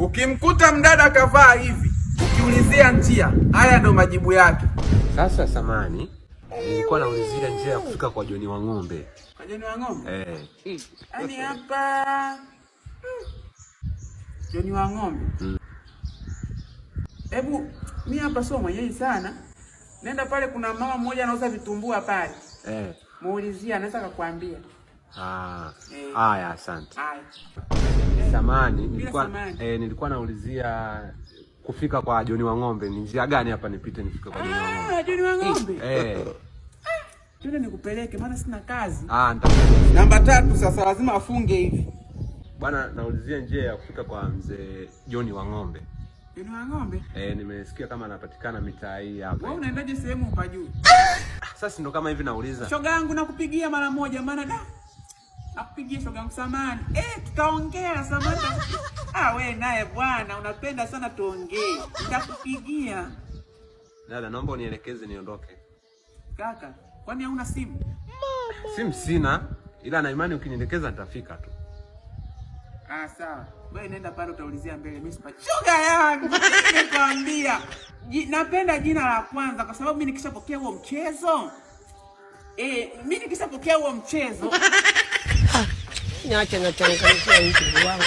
Ukimkuta mdada kavaa hivi, ukiulizia njia, haya ndo majibu yake. Sasa samani, nilikuwa naulizia njia ya kufika kwa John Wang'ombe. Kwa John Wang'ombe? Yaani hapa John Wang'ombe. Hebu mimi hapa sio mwenyeji sana. Nenda pale, kuna mama mmoja anauza vitumbua pale. Muulizia, anaweza kukuambia. Haya, asante. Samani, nilikuwa naulizia kufika kwa John Wang'ombe. Ni njia gani hapa nipite nifike kwa John Wang'ombe? John Wang'ombe? Twende nikupeleke, maana sina kazi. Namba 3 sasa lazima afunge hivi. Bwana, naulizia njia ya kufika kwa mzee John Wang'ombe. John Wang'ombe? Nimesikia kama anapatikana mitaa hii hapa. Wewe unaendaje sehemu upajui? Sasa ndo kama hivi nauliza. Shoga yangu nakupigia mara moja, maana nakupigia shoga yangu, samani. Tutaongea samani. Wewe naye bwana unapenda sana tuongee. Nitakupigia. Dada, naomba unielekeze niondoke. Kaka, kwani hauna simu? Simu sina, ila na imani ukinielekeza nitafika tu. Sawa. Wewe nenda pale utaulizia mbele, mimi sipa. Shoga yangu, nimekwambia. Napenda jina la kwanza kwa sababu mimi nikishapokea huo mchezo. Mimi nikishapokea huo mchezo. Niache na changamoto wangu.